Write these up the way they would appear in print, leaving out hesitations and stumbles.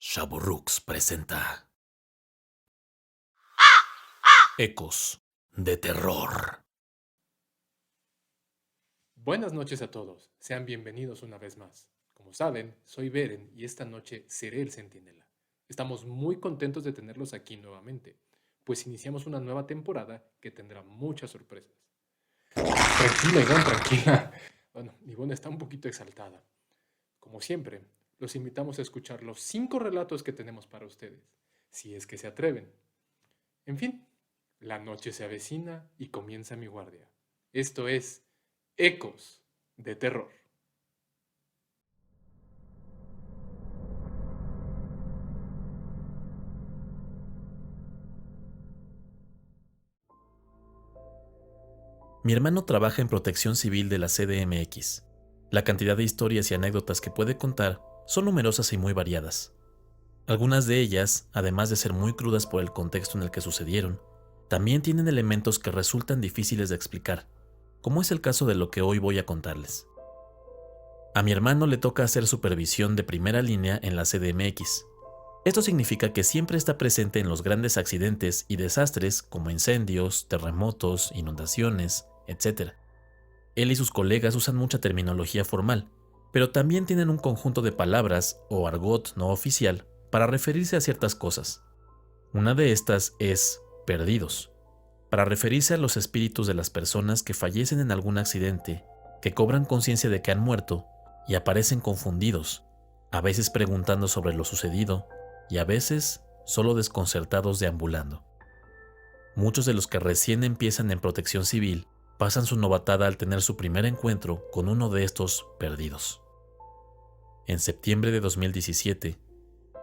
Shaburrux presenta Ecos de Terror. Buenas noches a todos, sean bienvenidos una vez más. Como saben, soy Beren y esta noche seré el centinela. Estamos muy contentos de tenerlos aquí nuevamente, pues iniciamos una nueva temporada que tendrá muchas sorpresas. Tranquila, Ivonne, tranquila. Bueno, Ivonne está un poquito exaltada. Como siempre, los invitamos a escuchar los 5 relatos que tenemos para ustedes, si es que se atreven. En fin, la noche se avecina y comienza mi guardia. Esto es Ecos de Terror. Mi hermano trabaja en protección civil de la CDMX. La cantidad de historias y anécdotas que puede contar son numerosas y muy variadas. Algunas de ellas, además de ser muy crudas por el contexto en el que sucedieron, también tienen elementos que resultan difíciles de explicar, como es el caso de lo que hoy voy a contarles. A mi hermano le toca hacer supervisión de primera línea en la CDMX. Esto significa que siempre está presente en los grandes accidentes y desastres como incendios, terremotos, inundaciones, etc. Él y sus colegas usan mucha terminología formal, pero también tienen un conjunto de palabras o argot no oficial para referirse a ciertas cosas. Una de estas es perdidos, para referirse a los espíritus de las personas que fallecen en algún accidente, que cobran conciencia de que han muerto y aparecen confundidos, a veces preguntando sobre lo sucedido y a veces solo desconcertados deambulando. Muchos de los que recién empiezan en protección civil pasan su novatada al tener su primer encuentro con uno de estos perdidos. En septiembre de 2017,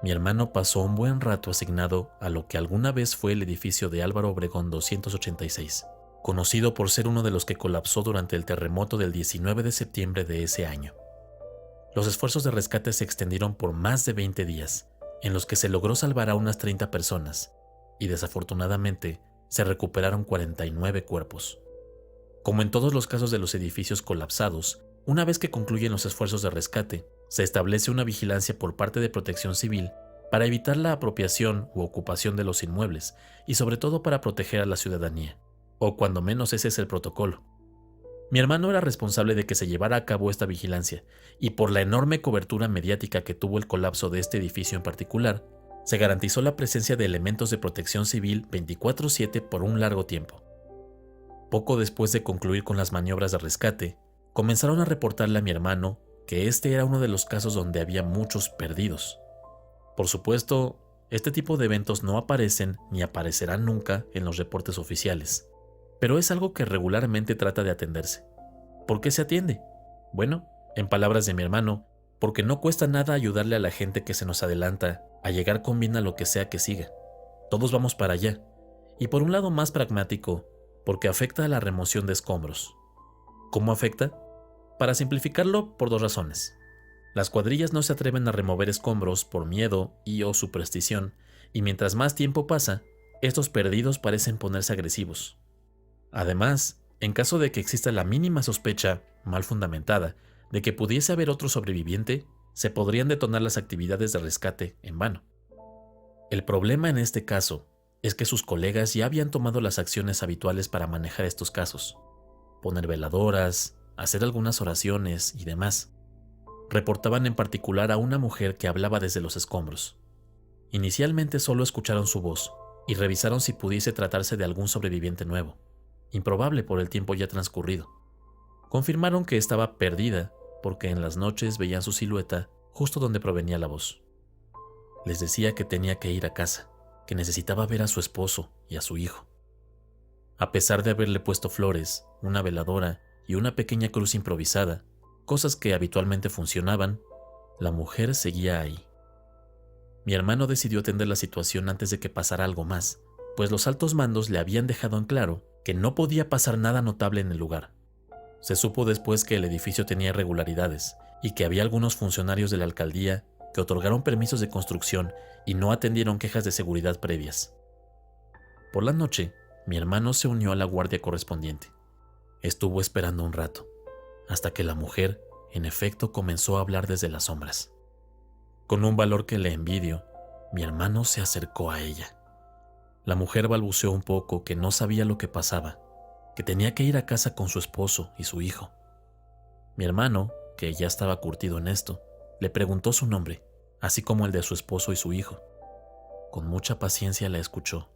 mi hermano pasó un buen rato asignado a lo que alguna vez fue el edificio de Álvaro Obregón 286, conocido por ser uno de los que colapsó durante el terremoto del 19 de septiembre de ese año. Los esfuerzos de rescate se extendieron por más de 20 días, en los que se logró salvar a unas 30 personas, y desafortunadamente se recuperaron 49 cuerpos. Como en todos los casos de los edificios colapsados, una vez que concluyen los esfuerzos de rescate, se establece una vigilancia por parte de Protección Civil para evitar la apropiación u ocupación de los inmuebles y sobre todo para proteger a la ciudadanía, o cuando menos ese es el protocolo. Mi hermano era responsable de que se llevara a cabo esta vigilancia, y por la enorme cobertura mediática que tuvo el colapso de este edificio en particular, se garantizó la presencia de elementos de protección civil 24/7 por un largo tiempo. Poco después de concluir con las maniobras de rescate, comenzaron a reportarle a mi hermano que este era uno de los casos donde había muchos perdidos. Por supuesto, este tipo de eventos no aparecen ni aparecerán nunca en los reportes oficiales, pero es algo que regularmente trata de atenderse. ¿Por qué se atiende? Bueno, en palabras de mi hermano, porque no cuesta nada ayudarle a la gente que se nos adelanta a llegar con bien a lo que sea que siga. Todos vamos para allá. Y por un lado más pragmático, porque afecta a la remoción de escombros. ¿Cómo afecta? Para simplificarlo, por dos razones. Las cuadrillas no se atreven a remover escombros por miedo y o superstición, y mientras más tiempo pasa, estos perdidos parecen ponerse agresivos. Además, en caso de que exista la mínima sospecha, mal fundamentada, de que pudiese haber otro sobreviviente, se podrían detonar las actividades de rescate en vano. El problema en este caso es que sus colegas ya habían tomado las acciones habituales para manejar estos casos: poner veladoras, hacer algunas oraciones y demás. Reportaban en particular a una mujer que hablaba desde los escombros. Inicialmente solo escucharon su voz y revisaron si pudiese tratarse de algún sobreviviente nuevo, improbable por el tiempo ya transcurrido. Confirmaron que estaba perdida porque en las noches veían su silueta justo donde provenía la voz. Les decía que tenía que ir a casa, que necesitaba ver a su esposo y a su hijo. A pesar de haberle puesto flores, una veladora y una pequeña cruz improvisada, cosas que habitualmente funcionaban, la mujer seguía ahí. Mi hermano decidió atender la situación antes de que pasara algo más, pues los altos mandos le habían dejado en claro que no podía pasar nada notable en el lugar. Se supo después que el edificio tenía irregularidades y que había algunos funcionarios de la alcaldía que otorgaron permisos de construcción y no atendieron quejas de seguridad previas. Por la noche, mi hermano se unió a la guardia correspondiente. Estuvo esperando un rato, hasta que la mujer, en efecto, comenzó a hablar desde las sombras. Con un valor que le envidio, mi hermano se acercó a ella. La mujer balbuceó un poco que no sabía lo que pasaba, que tenía que ir a casa con su esposo y su hijo. Mi hermano, que ya estaba curtido en esto, le preguntó su nombre, así como el de su esposo y su hijo. Con mucha paciencia la escuchó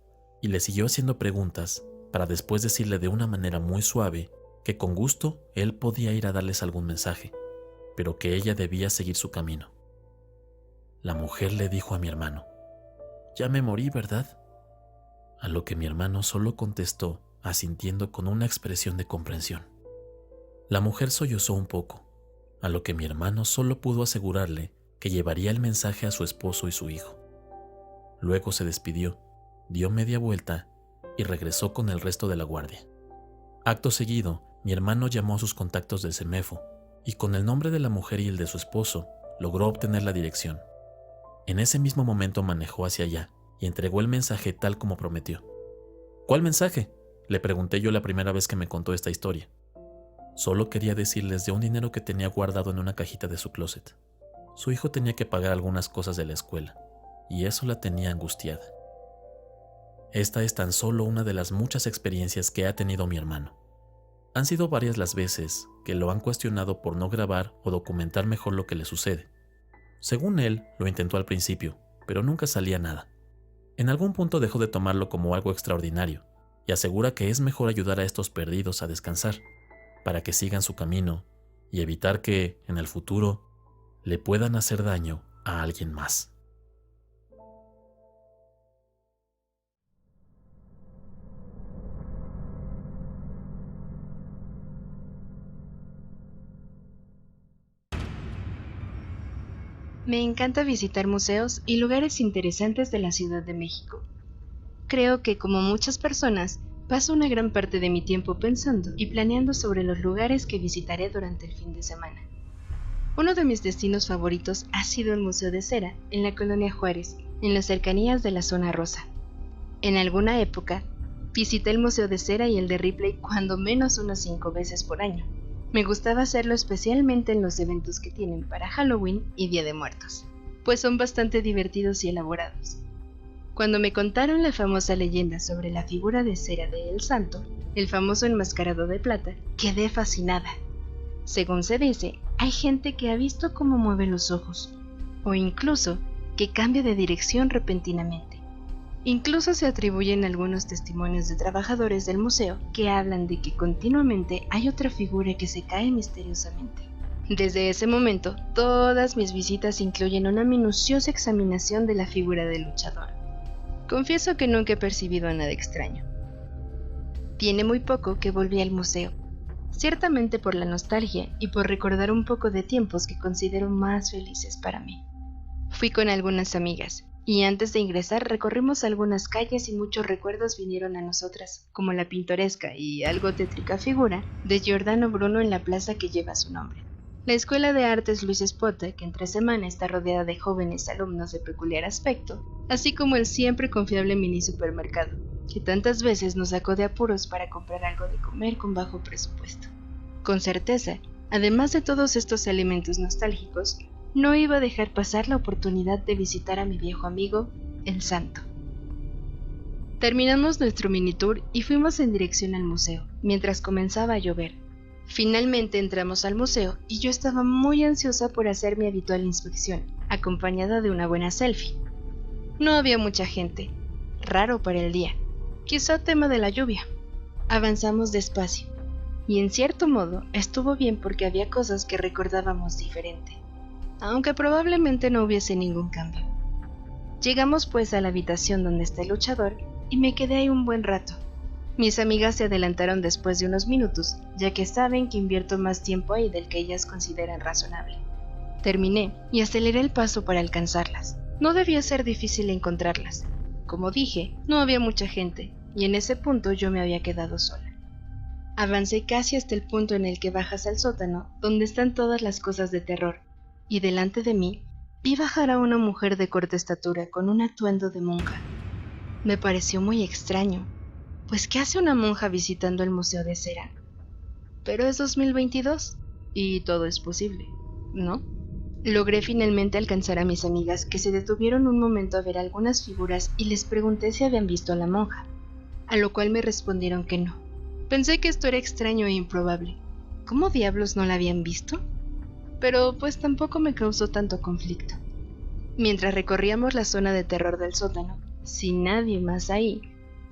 y le siguió haciendo preguntas para después decirle de una manera muy suave que con gusto él podía ir a darles algún mensaje, pero que ella debía seguir su camino. La mujer le dijo a mi hermano: «Ya me morí, ¿verdad?», a lo que mi hermano solo contestó asintiendo con una expresión de comprensión. La mujer sollozó un poco, a lo que mi hermano solo pudo asegurarle que llevaría el mensaje a su esposo y su hijo. Luego se despidió, dio media vuelta y regresó con el resto de la guardia. Acto seguido, mi hermano llamó a sus contactos del CEMEFO y con el nombre de la mujer y el de su esposo logró obtener la dirección. En ese mismo momento manejó hacia allá y entregó el mensaje tal como prometió. «¿Cuál mensaje?», le pregunté yo la primera vez que me contó esta historia. Solo quería decirles de un dinero que tenía guardado en una cajita de su closet. Su hijo tenía que pagar algunas cosas de la escuela, y eso la tenía angustiada. Esta es tan solo una de las muchas experiencias que ha tenido mi hermano. Han sido varias las veces que lo han cuestionado por no grabar o documentar mejor lo que le sucede. Según él, lo intentó al principio, pero nunca salía nada. En algún punto dejó de tomarlo como algo extraordinario, y asegura que es mejor ayudar a estos perdidos a descansar, para que sigan su camino y evitar que, en el futuro, le puedan hacer daño a alguien más. Me encanta visitar museos y lugares interesantes de la Ciudad de México. Creo que, como muchas personas, paso una gran parte de mi tiempo pensando y planeando sobre los lugares que visitaré durante el fin de semana. Uno de mis destinos favoritos ha sido el Museo de Cera, en la Colonia Juárez, en las cercanías de la Zona Rosa. En alguna época, visité el Museo de Cera y el de Ripley cuando menos unas 5 veces por año. Me gustaba hacerlo especialmente en los eventos que tienen para Halloween y Día de Muertos, pues son bastante divertidos y elaborados. Cuando me contaron la famosa leyenda sobre la figura de cera de El Santo, el famoso enmascarado de plata, quedé fascinada. Según se dice, hay gente que ha visto cómo mueve los ojos, o incluso que cambia de dirección repentinamente. Incluso se atribuyen algunos testimonios de trabajadores del museo que hablan de que continuamente hay otra figura que se cae misteriosamente. Desde ese momento, todas mis visitas incluyen una minuciosa examinación de la figura del luchador. Confieso que nunca he percibido nada extraño. Tiene muy poco que volví al museo, ciertamente por la nostalgia y por recordar un poco de tiempos que considero más felices para mí. Fui con algunas amigas, y antes de ingresar recorrimos algunas calles y muchos recuerdos vinieron a nosotras, como la pintoresca y algo tétrica figura de Giordano Bruno en la plaza que lleva su nombre. La Escuela de Artes Luis Espota, que entre semana está rodeada de jóvenes alumnos de peculiar aspecto, así como el siempre confiable mini supermercado, que tantas veces nos sacó de apuros para comprar algo de comer con bajo presupuesto. Con certeza, además de todos estos elementos nostálgicos, no iba a dejar pasar la oportunidad de visitar a mi viejo amigo, El Santo. Terminamos nuestro mini tour y fuimos en dirección al museo, mientras comenzaba a llover. Finalmente entramos al museo y yo estaba muy ansiosa por hacer mi habitual inspección, acompañada de una buena selfie. No había mucha gente, raro para el día, quizá tema de la lluvia. Avanzamos despacio, y en cierto modo estuvo bien porque había cosas que recordábamos diferente, aunque probablemente no hubiese ningún cambio. Llegamos pues a la habitación donde está el luchador y me quedé ahí un buen rato. Mis amigas se adelantaron después de unos minutos, ya que saben que invierto más tiempo ahí del que ellas consideran razonable. Terminé y aceleré el paso para alcanzarlas. No debía ser difícil encontrarlas. Como dije, no había mucha gente, y en ese punto yo me había quedado sola. Avancé casi hasta el punto en el que bajas al sótano, donde están todas las cosas de terror, y delante de mí vi bajar a una mujer de corta estatura con un atuendo de monja. Me pareció muy extraño, pues ¿qué hace una monja visitando el Museo de Cera? Pero es 2022 y todo es posible, ¿no? Logré finalmente alcanzar a mis amigas, que se detuvieron un momento a ver algunas figuras, y les pregunté si habían visto a la monja, a lo cual me respondieron que no. Pensé que esto era extraño e improbable. ¿Cómo diablos no la habían visto? Pero pues tampoco me causó tanto conflicto. Mientras recorríamos la zona de terror del sótano, sin nadie más ahí,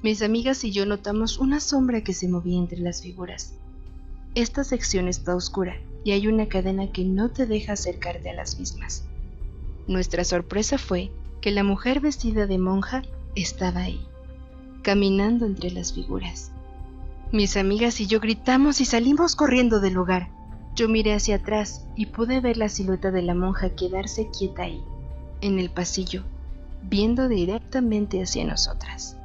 mis amigas y yo notamos una sombra que se movía entre las figuras. Esta sección está oscura y hay una cadena que no te deja acercarte a las mismas. Nuestra sorpresa fue que la mujer vestida de monja estaba ahí, caminando entre las figuras. Mis amigas y yo gritamos y salimos corriendo del lugar. Yo miré hacia atrás y pude ver la silueta de la monja quedarse quieta ahí, en el pasillo, viendo directamente hacia nosotras.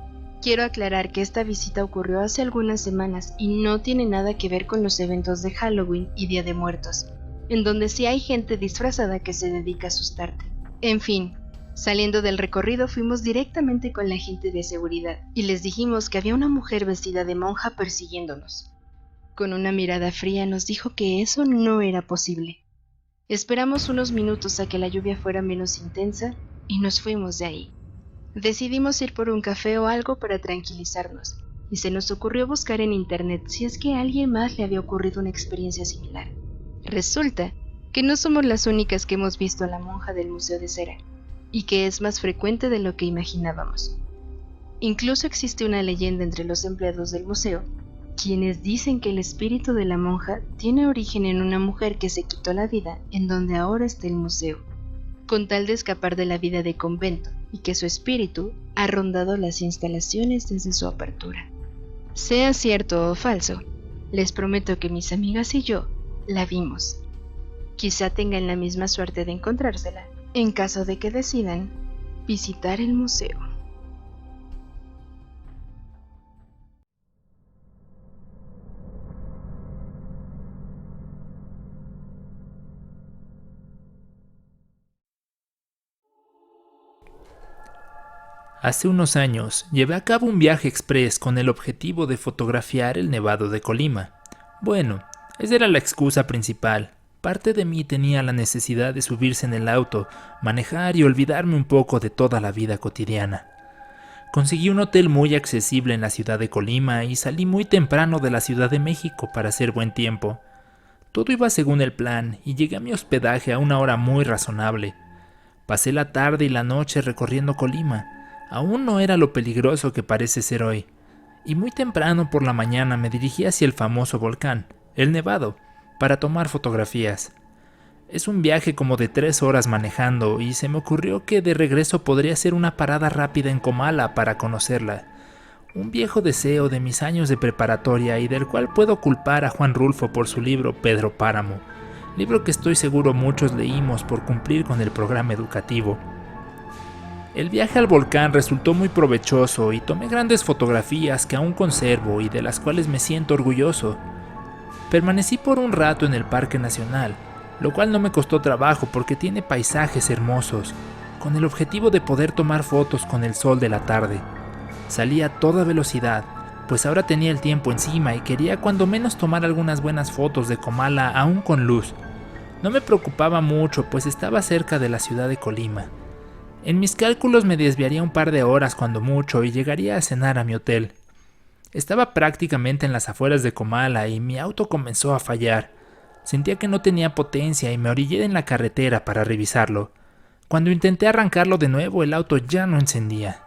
Quiero aclarar que esta visita ocurrió hace algunas semanas y no tiene nada que ver con los eventos de Halloween y Día de Muertos, en donde sí hay gente disfrazada que se dedica a asustarte. En fin, saliendo del recorrido fuimos directamente con la gente de seguridad y les dijimos que había una mujer vestida de monja persiguiéndonos. Con una mirada fría nos dijo que eso no era posible. Esperamos unos minutos a que la lluvia fuera menos intensa y nos fuimos de ahí. Decidimos ir por un café o algo para tranquilizarnos, y se nos ocurrió buscar en internet si es que a alguien más le había ocurrido una experiencia similar. Resulta que no somos las únicas que hemos visto a la monja del Museo de Cera, y que es más frecuente de lo que imaginábamos. Incluso existe una leyenda entre los empleados del museo, quienes dicen que el espíritu de la monja tiene origen en una mujer que se quitó la vida en donde ahora está el museo, con tal de escapar de la vida de convento, y que su espíritu ha rondado las instalaciones desde su apertura. Sea cierto o falso, les prometo que mis amigas y yo la vimos. Quizá tengan la misma suerte de encontrársela, en caso de que decidan visitar el museo. Hace unos años llevé a cabo un viaje express con el objetivo de fotografiar el Nevado de Colima. Bueno, esa era la excusa principal. Parte de mí tenía la necesidad de subirse en el auto, manejar y olvidarme un poco de toda la vida cotidiana. Conseguí un hotel muy accesible en la ciudad de Colima y salí muy temprano de la Ciudad de México para hacer buen tiempo. Todo iba según el plan y llegué a mi hospedaje a una hora muy razonable. Pasé la tarde y la noche recorriendo Colima. Aún no era lo peligroso que parece ser hoy, y muy temprano por la mañana me dirigí hacia el famoso volcán, el Nevado, para tomar fotografías. Es un viaje como de 3 horas manejando y se me ocurrió que de regreso podría hacer una parada rápida en Comala para conocerla. Un viejo deseo de mis años de preparatoria y del cual puedo culpar a Juan Rulfo por su libro Pedro Páramo, libro que estoy seguro muchos leímos por cumplir con el programa educativo. El viaje al volcán resultó muy provechoso y tomé grandes fotografías que aún conservo y de las cuales me siento orgulloso. Permanecí por un rato en el Parque Nacional, lo cual no me costó trabajo porque tiene paisajes hermosos, con el objetivo de poder tomar fotos con el sol de la tarde. Salí a toda velocidad, pues ahora tenía el tiempo encima y quería cuando menos tomar algunas buenas fotos de Comala aún con luz. No me preocupaba mucho, pues estaba cerca de la ciudad de Colima. En mis cálculos me desviaría un par de horas cuando mucho y llegaría a cenar a mi hotel. Estaba prácticamente en las afueras de Comala y mi auto comenzó a fallar. Sentía que no tenía potencia y me orillé en la carretera para revisarlo. Cuando intenté arrancarlo de nuevo, el auto ya no encendía.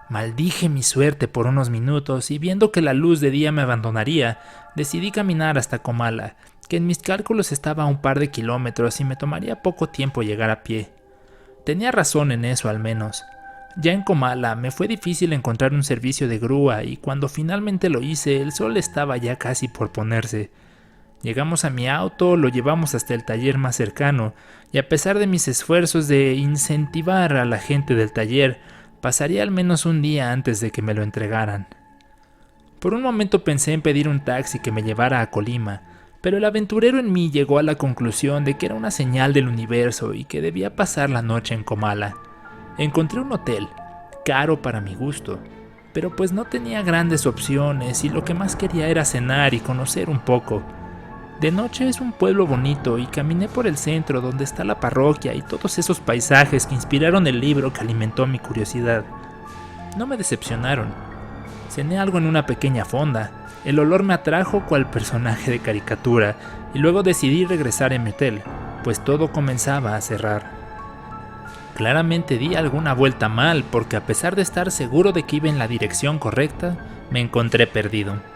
Maldije mi suerte por unos minutos y viendo que la luz de día me abandonaría, decidí caminar hasta Comala, que en mis cálculos estaba a un par de kilómetros y me tomaría poco tiempo llegar a pie. Tenía razón en eso al menos. Ya en Comala me fue difícil encontrar un servicio de grúa y cuando finalmente lo hice el sol estaba ya casi por ponerse. Llegamos a mi auto, lo llevamos hasta el taller más cercano y a pesar de mis esfuerzos de incentivar a la gente del taller, pasaría al menos un día antes de que me lo entregaran. Por un momento pensé en pedir un taxi que me llevara a Colima, pero el aventurero en mí llegó a la conclusión de que era una señal del universo y que debía pasar la noche en Comala. Encontré un hotel, caro para mi gusto, pero pues no tenía grandes opciones y lo que más quería era cenar y conocer un poco. De noche es un pueblo bonito y caminé por el centro donde está la parroquia y todos esos paisajes que inspiraron el libro que alimentó mi curiosidad. No me decepcionaron. Cené algo en una pequeña fonda. El olor me atrajo cual personaje de caricatura y luego decidí regresar a mi hotel, pues todo comenzaba a cerrar. Claramente di alguna vuelta mal porque a pesar de estar seguro de que iba en la dirección correcta, me encontré perdido.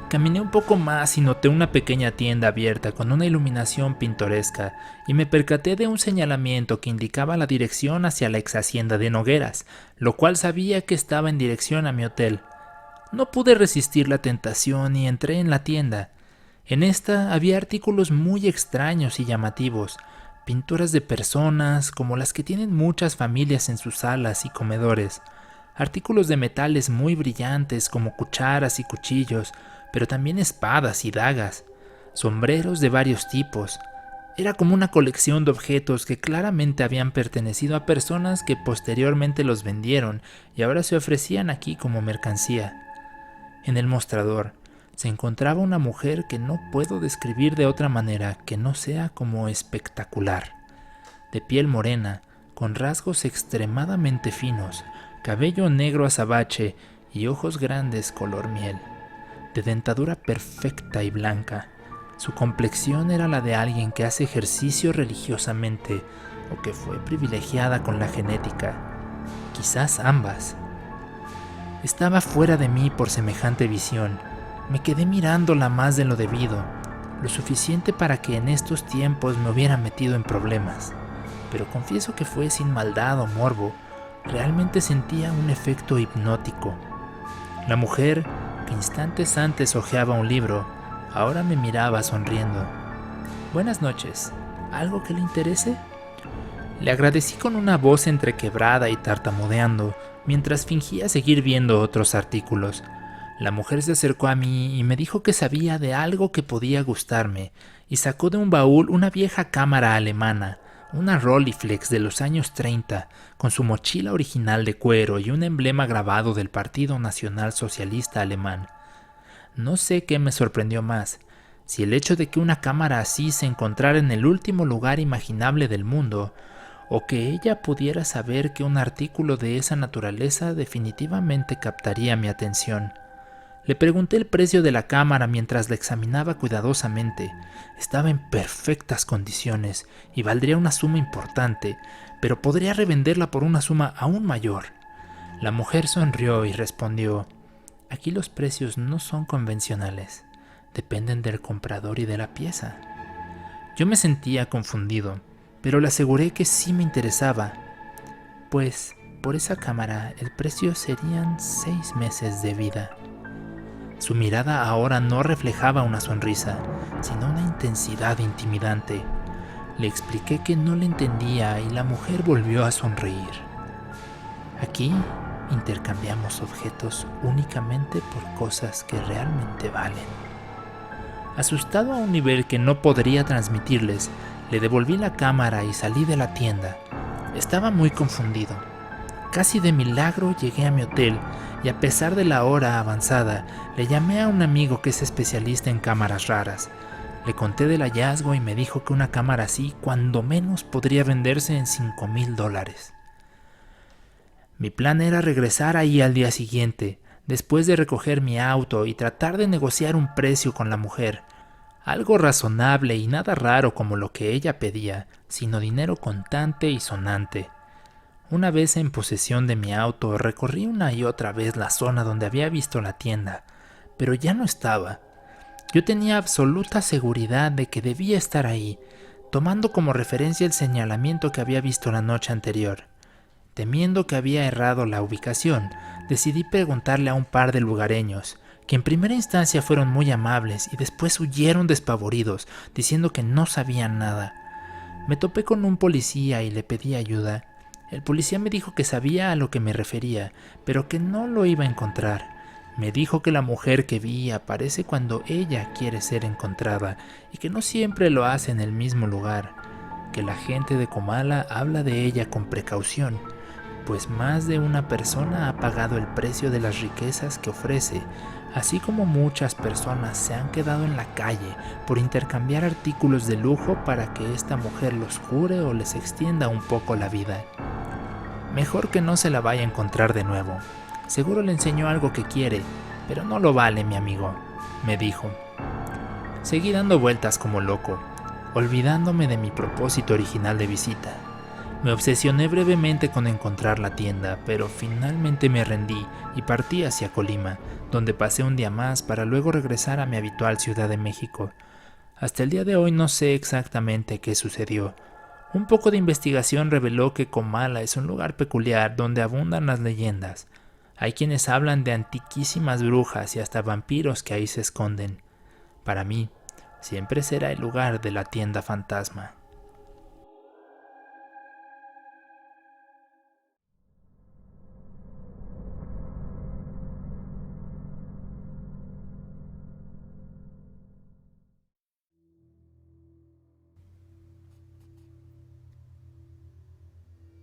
Caminé un poco más y noté una pequeña tienda abierta con una iluminación pintoresca y me percaté de un señalamiento que indicaba la dirección hacia la ex hacienda de Nogueras, lo cual sabía que estaba en dirección a mi hotel. No pude resistir la tentación y entré en la tienda. En esta había artículos muy extraños y llamativos, pinturas de personas como las que tienen muchas familias en sus salas y comedores, artículos de metales muy brillantes como cucharas y cuchillos, pero también espadas y dagas, sombreros de varios tipos. Era como una colección de objetos que claramente habían pertenecido a personas que posteriormente los vendieron y ahora se ofrecían aquí como mercancía. En el mostrador se encontraba una mujer que no puedo describir de otra manera que no sea como espectacular. De piel morena, con rasgos extremadamente finos, cabello negro azabache y ojos grandes color miel. De dentadura perfecta y blanca. Su complexión era la de alguien que hace ejercicio religiosamente o que fue privilegiada con la genética. Quizás ambas. Estaba fuera de mí por semejante visión. Me quedé mirándola más de lo debido, lo suficiente para que en estos tiempos me hubiera metido en problemas. Pero confieso que fue sin maldad o morbo. Realmente sentía un efecto hipnótico. La mujer, que instantes antes hojeaba un libro, ahora me miraba sonriendo. «Buenas noches. ¿Algo que le interese?» Le agradecí con una voz entrequebrada y tartamudeando, mientras fingía seguir viendo otros artículos. La mujer se acercó a mí y me dijo que sabía de algo que podía gustarme, y sacó de un baúl una vieja cámara alemana, una Rolleiflex de los años 30, con su mochila original de cuero y un emblema grabado del Partido Nacional Socialista Alemán. No sé qué me sorprendió más, si el hecho de que una cámara así se encontrara en el último lugar imaginable del mundo, o que ella pudiera saber que un artículo de esa naturaleza definitivamente captaría mi atención. Le pregunté el precio de la cámara mientras la examinaba cuidadosamente. Estaba en perfectas condiciones y valdría una suma importante, pero podría revenderla por una suma aún mayor. La mujer sonrió y respondió: «Aquí los precios no son convencionales, dependen del comprador y de la pieza». Yo me sentía confundido, pero le aseguré que sí me interesaba, pues por esa cámara el precio serían 6 meses de vida. Su mirada ahora no reflejaba una sonrisa, sino una intensidad intimidante. Le expliqué que no le entendía y la mujer volvió a sonreír. Aquí intercambiamos objetos únicamente por cosas que realmente valen. Asustado a un nivel que no podría transmitirles, le devolví la cámara y salí de la tienda. Estaba muy confundido. Casi de milagro llegué a mi hotel y a pesar de la hora avanzada, le llamé a un amigo que es especialista en cámaras raras. Le conté del hallazgo y me dijo que una cámara así, cuando menos, podría venderse en $5,000. Mi plan era regresar ahí al día siguiente, después de recoger mi auto y tratar de negociar un precio con la mujer. Algo razonable y nada raro como lo que ella pedía, sino dinero contante y sonante. Una vez en posesión de mi auto, recorrí una y otra vez la zona donde había visto la tienda, pero ya no estaba. Yo tenía absoluta seguridad de que debía estar ahí, tomando como referencia el señalamiento que había visto la noche anterior. Temiendo que había errado la ubicación, decidí preguntarle a un par de lugareños, que en primera instancia fueron muy amables y después huyeron despavoridos, diciendo que no sabían nada. Me topé con un policía y le pedí ayuda. El policía me dijo que sabía a lo que me refería, pero que no lo iba a encontrar. Me dijo que la mujer que vi aparece cuando ella quiere ser encontrada y que no siempre lo hace en el mismo lugar, que la gente de Comala habla de ella con precaución, pues más de una persona ha pagado el precio de las riquezas que ofrece, así como muchas personas se han quedado en la calle por intercambiar artículos de lujo para que esta mujer los cure o les extienda un poco la vida. Mejor que no se la vaya a encontrar de nuevo. Seguro le enseñó algo que quiere, pero no lo vale, mi amigo, me dijo. Seguí dando vueltas como loco, olvidándome de mi propósito original de visita. Me obsesioné brevemente con encontrar la tienda, pero finalmente me rendí y partí hacia Colima, donde pasé un día más para luego regresar a mi habitual Ciudad de México. Hasta el día de hoy no sé exactamente qué sucedió. Un poco de investigación reveló que Comala es un lugar peculiar donde abundan las leyendas. Hay quienes hablan de antiquísimas brujas y hasta vampiros que ahí se esconden. Para mí, siempre será el lugar de la tienda fantasma.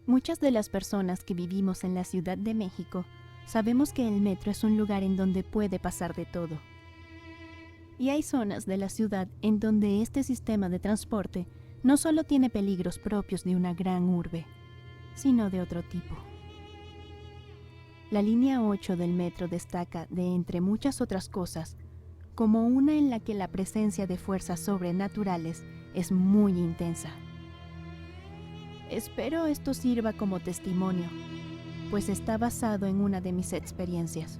Muchas de las personas que vivimos en la Ciudad de México sabemos que el metro es un lugar en donde puede pasar de todo. Y hay zonas de la ciudad en donde este sistema de transporte no solo tiene peligros propios de una gran urbe, sino de otro tipo. La línea 8 del metro destaca, de entre muchas otras cosas, como una en la que la presencia de fuerzas sobrenaturales es muy intensa. Espero esto sirva como testimonio, pues está basado en una de mis experiencias.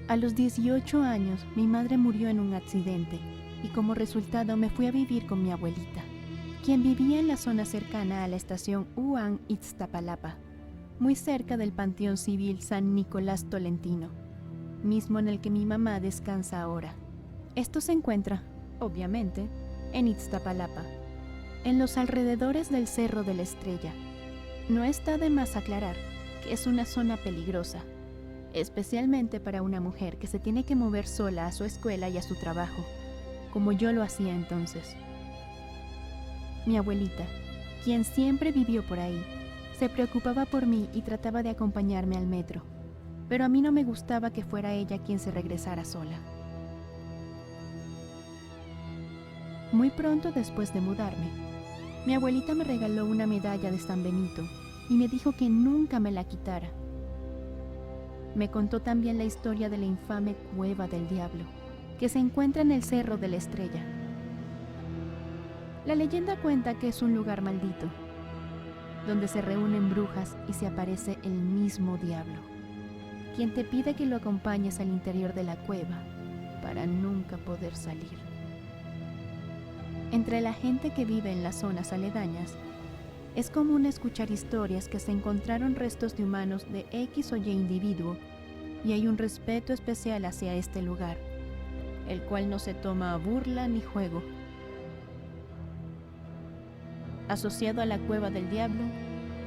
A los 18 años, mi madre murió en un accidente y como resultado me fui a vivir con mi abuelita, quien vivía en la zona cercana a la estación UAN-Ixtapalapa, muy cerca del Panteón Civil San Nicolás Tolentino, mismo en el que mi mamá descansa ahora. Esto se encuentra, obviamente, en Ixtapalapa, en los alrededores del Cerro de la Estrella. No está de más aclarar que es una zona peligrosa, especialmente para una mujer que se tiene que mover sola a su escuela y a su trabajo, como yo lo hacía entonces. Mi abuelita, quien siempre vivió por ahí, se preocupaba por mí y trataba de acompañarme al metro, pero a mí no me gustaba que fuera ella quien se regresara sola. Muy pronto después de mudarme, mi abuelita me regaló una medalla de San Benito y me dijo que nunca me la quitara. Me contó también la historia de la infame Cueva del Diablo, que se encuentra en el Cerro de la Estrella. La leyenda cuenta que es un lugar maldito, donde se reúnen brujas y se aparece el mismo diablo, quien te pide que lo acompañes al interior de la cueva para nunca poder salir. Entre la gente que vive en las zonas aledañas, es común escuchar historias que se encontraron restos de humanos de X o Y individuo y hay un respeto especial hacia este lugar, el cual no se toma a burla ni juego. Asociado a la Cueva del Diablo,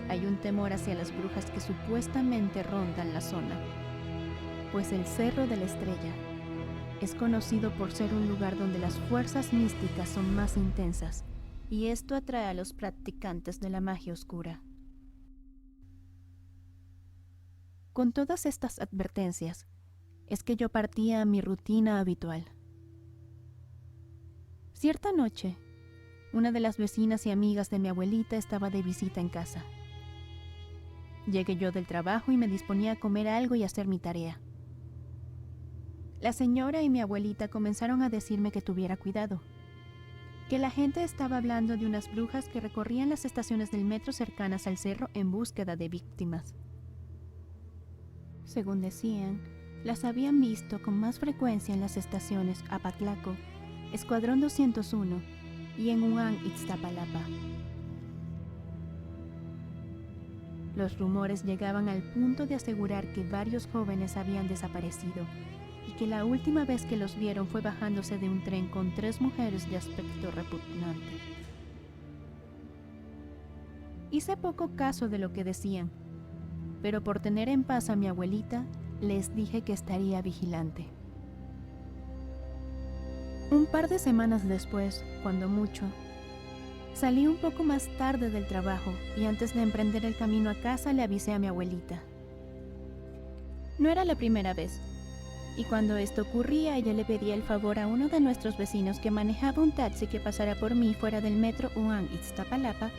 hay un temor hacia las brujas que supuestamente rondan la zona, pues el Cerro de la Estrella es conocido por ser un lugar donde las fuerzas místicas son más intensas, y esto atrae a los practicantes de la magia oscura. Con todas estas advertencias, es que yo partía a mi rutina habitual. Cierta noche, una de las vecinas y amigas de mi abuelita estaba de visita en casa. Llegué yo del trabajo y me disponía a comer algo y hacer mi tarea. La señora y mi abuelita comenzaron a decirme que tuviera cuidado, que la gente estaba hablando de unas brujas que recorrían las estaciones del metro cercanas al cerro en búsqueda de víctimas. Según decían, las habían visto con más frecuencia en las estaciones Apatlaco, Escuadrón 201 y en UAN-Ixtapalapa. Los rumores llegaban al punto de asegurar que varios jóvenes habían desaparecido y que la última vez que los vieron fue bajándose de un tren con 3 mujeres de aspecto repugnante. Hice poco caso de lo que decían, pero por tener en paz a mi abuelita, les dije que estaría vigilante. Un par de semanas después, cuando mucho, Salí un poco más tarde del trabajo y antes de emprender el camino a casa le avisé a mi abuelita. No era la primera vez, y cuando esto ocurría ella le pedía el favor a uno de nuestros vecinos que manejaba un taxi que pasara por mí fuera del metro UAN-Iztapalapa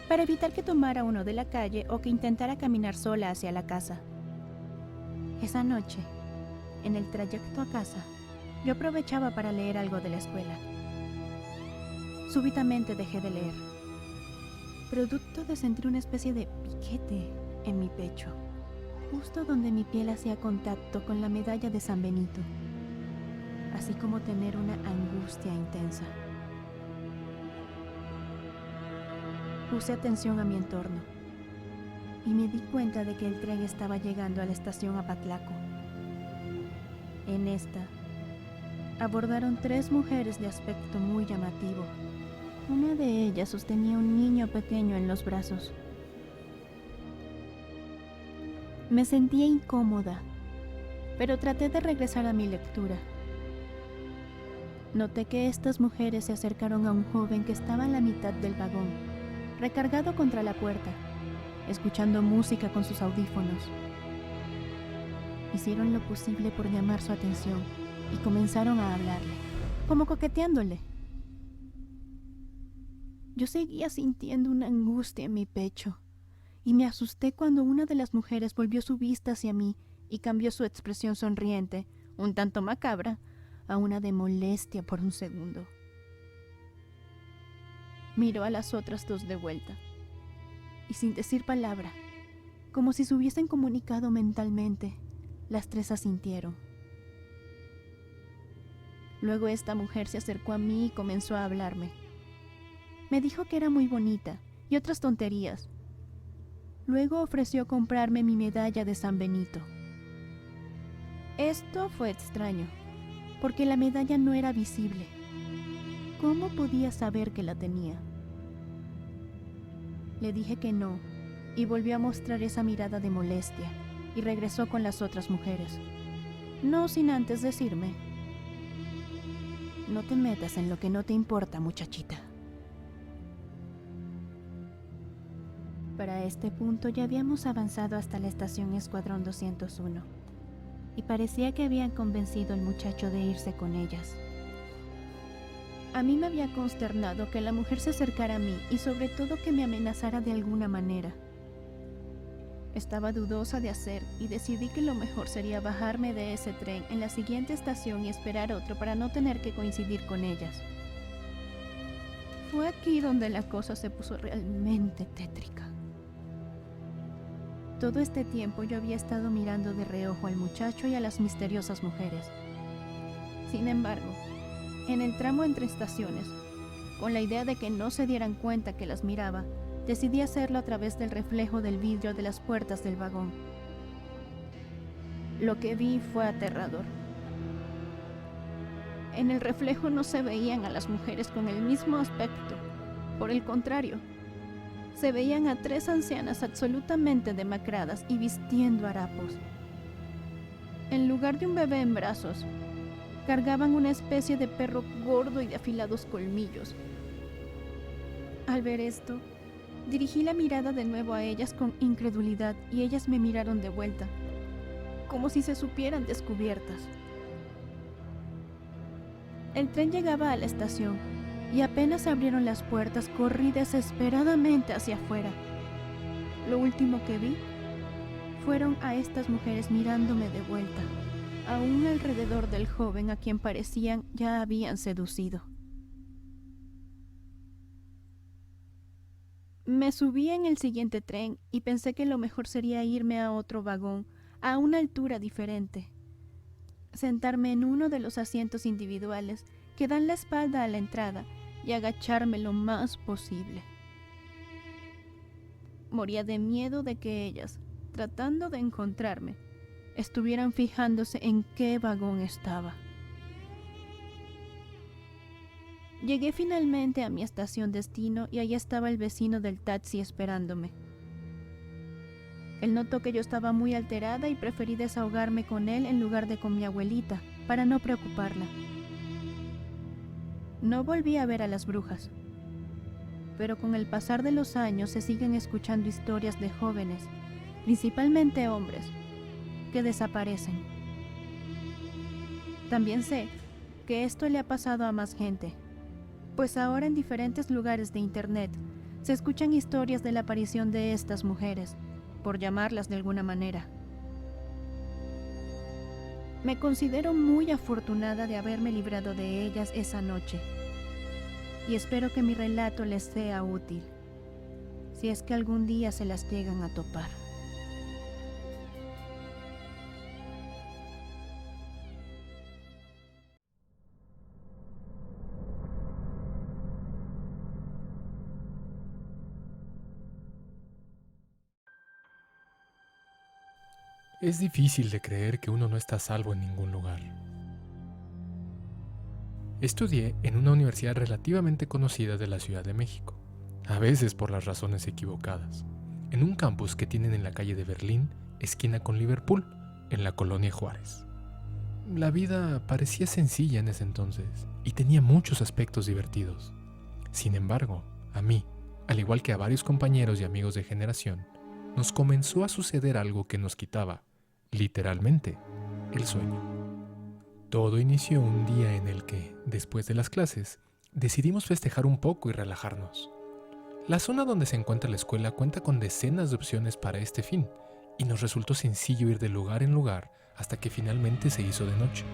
para evitar que tomara uno de la calle o que intentara caminar sola hacia la casa. Esa noche, en el trayecto a casa, yo aprovechaba para leer algo de la escuela. Súbitamente dejé de leer, producto de sentir una especie de piquete en mi pecho, justo donde mi piel hacía contacto con la medalla de San Benito, así como tener una angustia intensa. Puse atención a mi entorno y me di cuenta de que el tren estaba llegando a la estación Apatlaco. En esta, abordaron 3 mujeres de aspecto muy llamativo. Una de ellas sostenía un niño pequeño en los brazos. Me sentía incómoda, pero traté de regresar a mi lectura. Noté que estas mujeres se acercaron a un joven que estaba en la mitad del vagón, recargado contra la puerta, escuchando música con sus audífonos. Hicieron lo posible por llamar su atención y comenzaron a hablarle, como coqueteándole. Yo seguía sintiendo una angustia en mi pecho y me asusté cuando una de las mujeres volvió su vista hacia mí y cambió su expresión sonriente, un tanto macabra, a una de molestia por un segundo. Miró a las otras 2 de vuelta y sin decir palabra, como si se hubiesen comunicado mentalmente, las 3 asintieron. Luego esta mujer se acercó a mí y comenzó a hablarme. Me dijo que era muy bonita y otras tonterías. Luego ofreció comprarme mi medalla de San Benito. Esto fue extraño, porque la medalla no era visible. ¿Cómo podía saber que la tenía? Le dije que no, y volvió a mostrar esa mirada de molestia, y regresó con las otras mujeres. No sin antes decirme: no te metas en lo que no te importa, muchachita. Para este punto ya habíamos avanzado hasta la estación Escuadrón 201, y parecía que habían convencido al muchacho de irse con ellas. A mí me había consternado que la mujer se acercara a mí y sobre todo que me amenazara de alguna manera. Estaba dudosa de hacer y decidí que lo mejor sería bajarme de ese tren en la siguiente estación y esperar otro para no tener que coincidir con ellas. Fue aquí donde la cosa se puso realmente tétrica. Todo este tiempo yo había estado mirando de reojo al muchacho y a las misteriosas mujeres. Sin embargo, en el tramo entre estaciones, con la idea de que no se dieran cuenta que las miraba, decidí hacerlo a través del reflejo del vidrio de las puertas del vagón. Lo que vi fue aterrador. En el reflejo no se veían a las mujeres con el mismo aspecto. Por el contrario, se veían a 3 ancianas absolutamente demacradas y vistiendo harapos. En lugar de un bebé en brazos, cargaban una especie de perro gordo y de afilados colmillos. Al ver esto, dirigí la mirada de nuevo a ellas con incredulidad y ellas me miraron de vuelta, como si se supieran descubiertas. El tren llegaba a la estación y apenas abrieron las puertas corrí desesperadamente hacia afuera. Lo último que vi fueron a estas mujeres mirándome de vuelta, aún alrededor del joven a quien parecían ya habían seducido. Me subí en el siguiente tren y pensé que lo mejor sería irme a otro vagón, a una altura diferente. Sentarme en uno de los asientos individuales que dan la espalda a la entrada y agacharme lo más posible. Moría de miedo de que ellas, tratando de encontrarme, estuvieran fijándose en qué vagón estaba. Llegué finalmente a mi estación destino y allí estaba el vecino del taxi esperándome. Él notó que yo estaba muy alterada y preferí desahogarme con él en lugar de con mi abuelita, para no preocuparla. No volví a ver a las brujas. pero con el pasar de los años se siguen escuchando historias de jóvenes, principalmente hombres, que desaparecen. También sé que esto le ha pasado a más gente, pues ahora en diferentes lugares de internet se escuchan historias de la aparición de estas mujeres, por llamarlas de alguna manera. Me considero muy afortunada de haberme librado de ellas esa noche, y espero que mi relato les sea útil, si es que algún día se las llegan a topar. Es difícil de creer que uno no está a salvo en ningún lugar. Estudié en una universidad relativamente conocida de la Ciudad de México, a veces por las razones equivocadas, en un campus que tienen en la calle de Berlín, esquina con Liverpool, en la colonia Juárez. La vida parecía sencilla en ese entonces y tenía muchos aspectos divertidos. Sin embargo, a mí, al igual que a varios compañeros y amigos de generación, nos comenzó a suceder algo que nos quitaba, literalmente, el sueño. Todo inició un día en el que, después de las clases, decidimos festejar un poco y relajarnos. La zona donde se encuentra la escuela cuenta con decenas de opciones para este fin, y nos resultó sencillo ir de lugar en lugar hasta que finalmente se hizo de noche.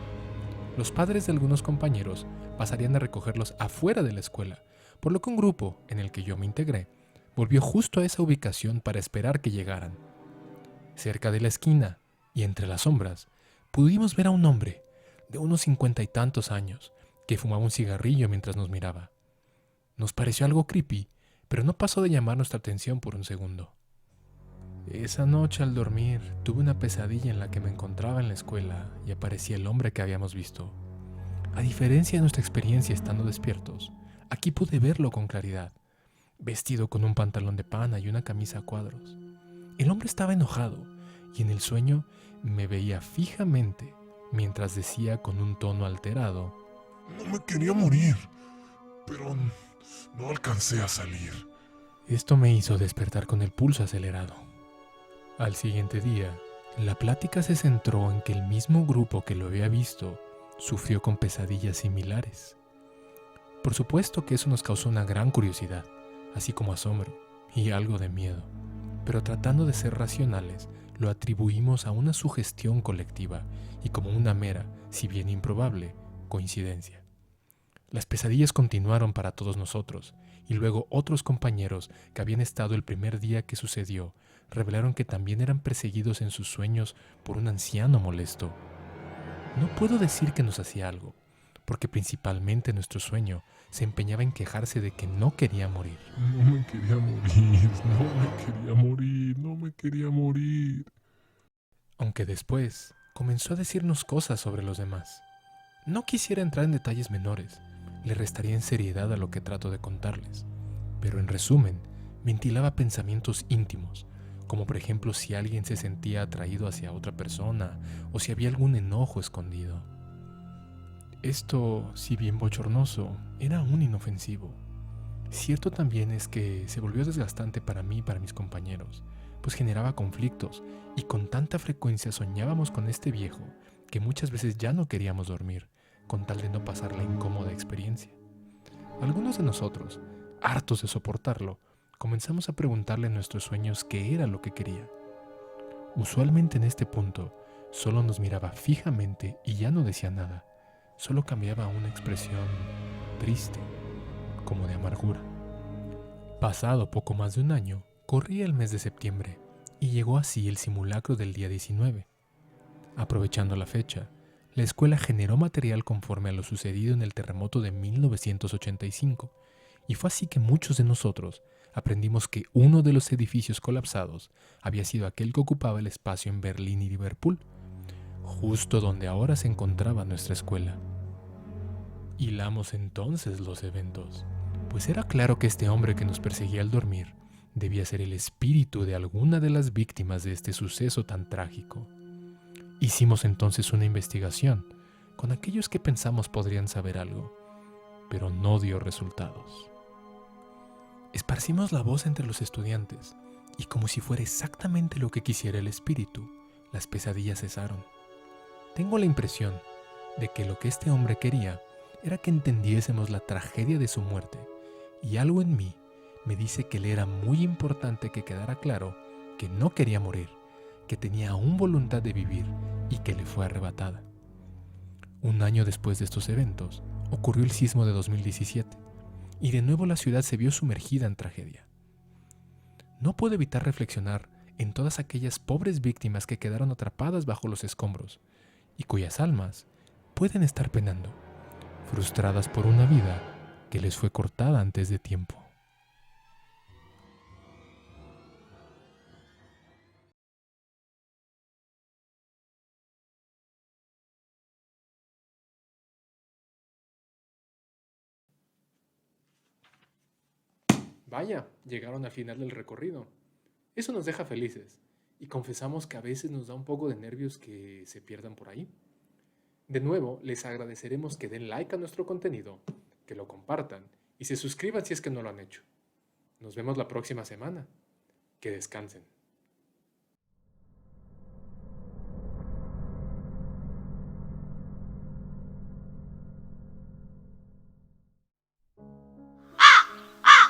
Los padres de algunos compañeros pasarían a recogerlos afuera de la escuela, por lo que un grupo, en el que yo me integré, volvió justo a esa ubicación para esperar que llegaran. Cerca de la esquina, y entre las sombras, pudimos ver a un hombre de unos 50 y tantos años que fumaba un cigarrillo mientras nos miraba. Nos pareció algo creepy, pero no pasó de llamar nuestra atención por un segundo. Esa noche al dormir tuve una pesadilla en la que me encontraba en la escuela y aparecía el hombre que habíamos visto. A diferencia de nuestra experiencia estando despiertos, aquí pude verlo con claridad, vestido con un pantalón de pana y una camisa a cuadros. El hombre estaba enojado y en el sueño me veía fijamente mientras decía con un tono alterado: No me quería morir, pero no alcancé a salir. Esto me hizo despertar con el pulso acelerado. Al siguiente día, la plática se centró en que el mismo grupo que lo había visto sufrió con pesadillas similares. Por supuesto que eso nos causó una gran curiosidad, así como asombro y algo de miedo, pero tratando de ser racionales, lo atribuimos a una sugestión colectiva y como una mera, si bien improbable, coincidencia. Las pesadillas continuaron para todos nosotros, y luego otros compañeros que habían estado el primer día que sucedió revelaron que también eran perseguidos en sus sueños por un anciano molesto. No puedo decir que nos hacía algo, porque principalmente nuestro sueño se empeñaba en quejarse de que no quería morir. No me quería morir, no me quería morir, no me quería morir. Aunque después comenzó a decirnos cosas sobre los demás. No quisiera entrar en detalles menores, le restaría en seriedad a lo que trato de contarles, pero en resumen, ventilaba pensamientos íntimos, como por ejemplo si alguien se sentía atraído hacia otra persona o si había algún enojo escondido. Esto, si bien bochornoso, era aún inofensivo. Cierto también es que se volvió desgastante para mí y para mis compañeros, pues generaba conflictos y con tanta frecuencia soñábamos con este viejo que muchas veces ya no queríamos dormir, con tal de no pasar la incómoda experiencia. Algunos de nosotros, hartos de soportarlo, comenzamos a preguntarle en nuestros sueños qué era lo que quería. Usualmente en este punto, solo nos miraba fijamente y ya no decía nada, solo cambiaba a una expresión triste, como de amargura. Pasado poco más de un año, corría el mes de septiembre y llegó así el simulacro del día 19. Aprovechando la fecha, la escuela generó material conforme a lo sucedido en el terremoto de 1985, y fue así que muchos de nosotros aprendimos que uno de los edificios colapsados había sido aquel que ocupaba el espacio en Berlín y Liverpool, justo donde ahora se encontraba nuestra escuela. Hilamos entonces los eventos, pues era claro que este hombre que nos perseguía al dormir debía ser el espíritu de alguna de las víctimas de este suceso tan trágico. Hicimos entonces una investigación con aquellos que pensamos podrían saber algo, pero no dio resultados. Esparcimos la voz entre los estudiantes, y como si fuera exactamente lo que quisiera el espíritu, las pesadillas cesaron. Tengo la impresión de que lo que este hombre quería era que entendiésemos la tragedia de su muerte, y algo en mí me dice que le era muy importante que quedara claro que no quería morir, que tenía aún voluntad de vivir y que le fue arrebatada. Un año después de estos eventos, ocurrió el sismo de 2017, y de nuevo la ciudad se vio sumergida en tragedia. No puedo evitar reflexionar en todas aquellas pobres víctimas que quedaron atrapadas bajo los escombros y cuyas almas pueden estar penando, frustradas por una vida que les fue cortada antes de tiempo. Vaya, llegaron al final del recorrido. Eso nos deja felices y confesamos que a veces nos da un poco de nervios que se pierdan por ahí. De nuevo, les agradeceremos que den like a nuestro contenido, que lo compartan y se suscriban si es que no lo han hecho. Nos vemos la próxima semana. Que descansen.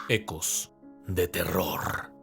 Ecos de terror.